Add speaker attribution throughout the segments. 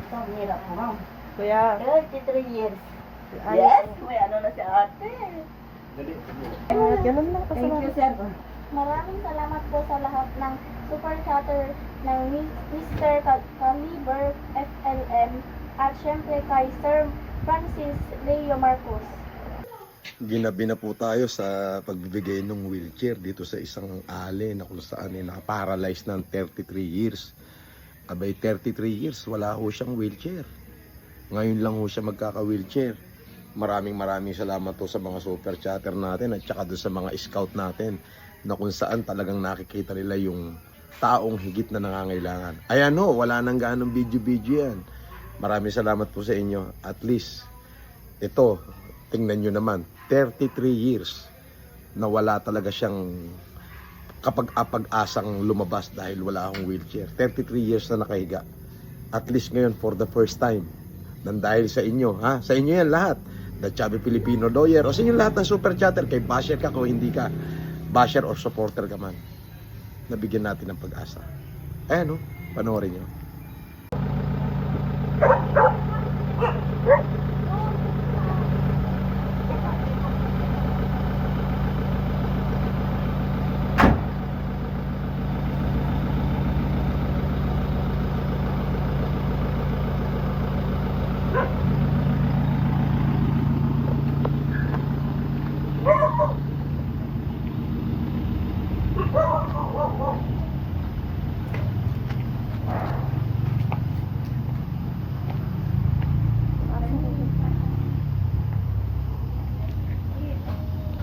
Speaker 1: Ito, ang hirap mo, ma'am.
Speaker 2: Kuya.
Speaker 1: 33 years.
Speaker 2: Ayos.
Speaker 1: Yes, may ano na si ate.
Speaker 2: Ganun lang.
Speaker 1: Thank you, sir.
Speaker 3: Maraming salamat po sa lahat ng super chatter ng Mr. Caliber FLM at syempre kay Sir Francis Leo Marcos.
Speaker 4: Ginabi na po tayo sa pagbibigay ng wheelchair dito sa isang ali na kung saan ay nakaparalyzed ng 33 years. Abay 33 years, wala ho siyang wheelchair. Ngayon lang ho siya magkaka-wheelchair. Maraming salamat po sa mga super chatter natin at saka doon sa mga scout natin na kung saan talagang nakikita nila yung taong higit na nangangailangan. Ayan ho, wala nang ganong video yan. Maraming salamat po sa inyo. At least, ito, tingnan nyo naman, 33 years na wala talaga siyang kapag-apag-asang lumabas dahil wala akong wheelchair. 33 years na nakahiga. At least ngayon, for the first time, nang dahil sa inyo, ha? Sa inyo yan lahat. The Chubby Filipino Lawyer, o sa inyo lahat ng super chatter, kay basher ka kung hindi ka basher or supporter ka man, nabigyan natin ng pag-asa. Ayan o, panoorin nyo.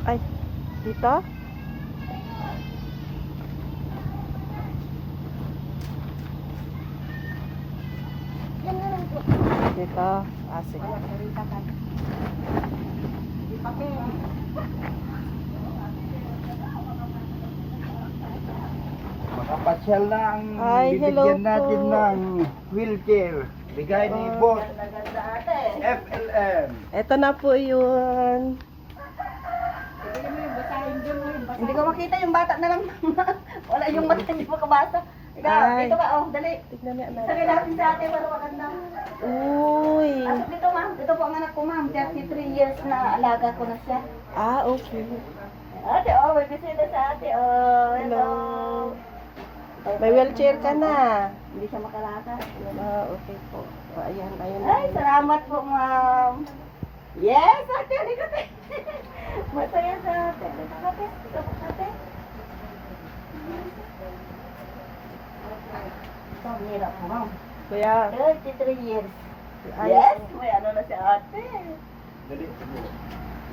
Speaker 2: Ay, dito?
Speaker 3: Yan na lang po.
Speaker 2: Dito. Ah, sige.
Speaker 5: Makapasyal na ang
Speaker 2: Ay, hello
Speaker 5: bibigyan natin
Speaker 2: po.
Speaker 5: ng wheelchair. Bigay ni Boss
Speaker 1: Ganda ate.
Speaker 5: FLM.
Speaker 2: Ito na po yun.
Speaker 1: Hindi ko makita yung bata na lang. Wala yung mata, hindi mo kabasa. Ikaw,
Speaker 2: Ay.
Speaker 1: dito ka, oh, dali.
Speaker 2: Tignan niya na.
Speaker 1: Sabi natin sa ate, para maganda.
Speaker 2: Uy.
Speaker 1: Asok dito, ma'am. Ito po ang anak ko, ma'am. 33 years na alaga ko na siya.
Speaker 2: Ah, okay.
Speaker 1: Ate, oh, may bisita sa ate, oh. Hello.
Speaker 2: May wheelchair ka na.
Speaker 1: Hindi siya makalakad.
Speaker 2: Ah, okay po. O, ayan, ayan.
Speaker 1: Ay, salamat po, ma'am. Yes, ate, halika ate. Masaya sa ate. Halika ate. Ito po ate. Ito, ang hirap po, ma'am.
Speaker 2: Kuya.
Speaker 1: 33 years.
Speaker 2: Ayos.
Speaker 1: Yes, may ano na si ate.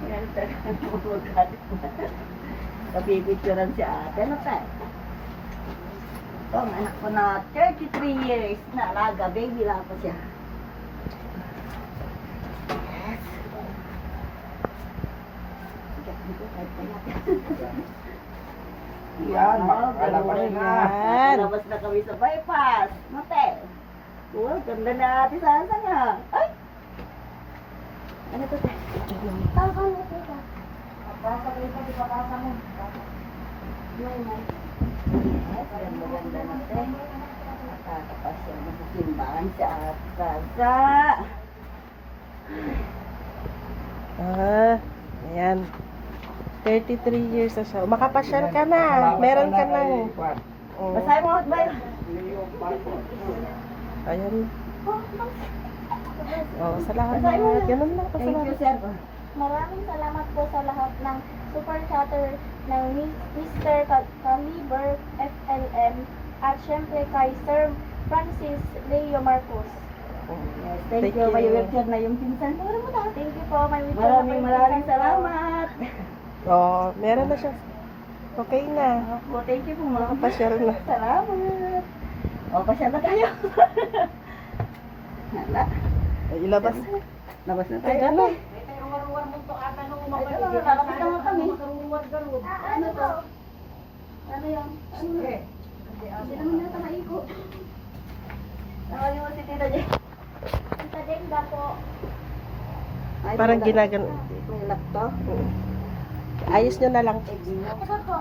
Speaker 1: May ano talaga magkakalit na. Napipicturan si ate. Ano tayo? Ito, ang anak ko na 33 years na alaga. Baby lang po siya. Yes.
Speaker 5: Yan, makalabas na.
Speaker 2: Yan.
Speaker 1: Labas na kami sa bypass. Mate. Wow, ganda na ate Sansa nga. Ay! Ano to?
Speaker 3: Tawag mo po ka.
Speaker 1: Pasa ko yung pagpapasa mo.
Speaker 3: May.
Speaker 1: Yes, ganda na te. Nakakapasya na sa simbahan si ate Sansa.
Speaker 2: Ah, ayan. 33 years na siya. Makapasyal ka na. Meron ka ng... Oh.
Speaker 1: Basahin mo, bay.
Speaker 2: Ayan. Oh, salamat. Ganun lang.
Speaker 1: Thank you,
Speaker 2: Pasalamat.
Speaker 1: sir.
Speaker 3: Maraming salamat po sa lahat ng super chatter ng Mr. Caliber FLM at syempre kay Sir Francis Leo Marcos.
Speaker 1: Yes, thank you. May wheelchair na yung pinsan ko. Ano mo na?
Speaker 3: Thank you po. May wheelchair na po yung
Speaker 1: Maraming
Speaker 3: pinsan ko.
Speaker 1: salamat.
Speaker 2: Oh, meron na siya. Okay na.
Speaker 1: Opo, thank you po, ma'am.
Speaker 2: Makapasyal na.
Speaker 1: Salamat. O, pasyal na tayo. Hala.
Speaker 2: Ay, ilabas.
Speaker 1: Labas na
Speaker 2: Ay,
Speaker 1: tayo.
Speaker 2: ano?
Speaker 1: Ay, lalabas na nga kami. Ano to? Ano yan? Ano yan? Hindi naman nata maiko. Tawagin mo si Tita Jen.
Speaker 3: Tita Denga po.
Speaker 1: Ay,
Speaker 2: Parang
Speaker 1: wala.
Speaker 2: ginagan.
Speaker 1: May lock to?
Speaker 2: Ayos nyo na lang.
Speaker 3: Ito po.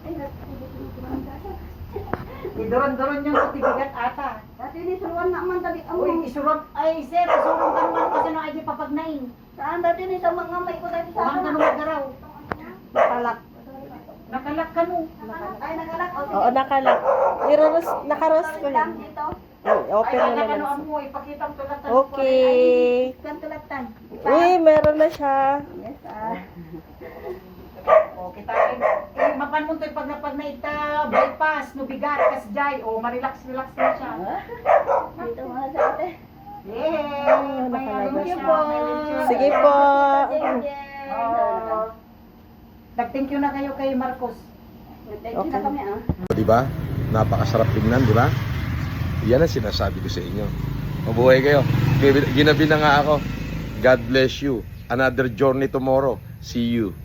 Speaker 1: Ay, nagpapagod ko naman.
Speaker 6: Idoron-doron yung sa tibigat ata.
Speaker 1: Dati ni suruan na man tadi
Speaker 6: Uy,
Speaker 1: ang
Speaker 6: isurot. Ay, sir, isurot ka naman kasi no ay di papagnain.
Speaker 1: saan dati ni sa mga may ko dati sa
Speaker 6: Uwang ka nung garaw.
Speaker 1: nakalak.
Speaker 6: Nakalak ka no.
Speaker 1: Ay nakalak.
Speaker 2: Oo, nakalak. Nakaros ko yan.
Speaker 1: Dito.
Speaker 2: Open
Speaker 6: Ay,
Speaker 2: mo
Speaker 6: nakalak
Speaker 2: naman.
Speaker 6: mo. Ipakita mo tulad ng
Speaker 2: Okay.
Speaker 1: Kan tulatan.
Speaker 2: Uy, meron na siya.
Speaker 1: Yes
Speaker 6: O, kita mapan mo to pag napag na ita bypass no bigat kas jay o ma-relax-relax na siya.
Speaker 1: Dito mga sa ate.
Speaker 6: Yay! May ano
Speaker 2: nakalabas
Speaker 6: siya,
Speaker 1: po.
Speaker 6: may wheelchair.
Speaker 2: Sige po.
Speaker 6: Oh, nag-thank you na kayo kay Marcos.
Speaker 1: Thank you na kami ah.
Speaker 4: Di ba? Napakasarap tingnan, di ba? Yan ang sinasabi ko sa inyo. Mabuhay kayo. Ginabi na nga ako. God bless you. Another journey tomorrow. See you.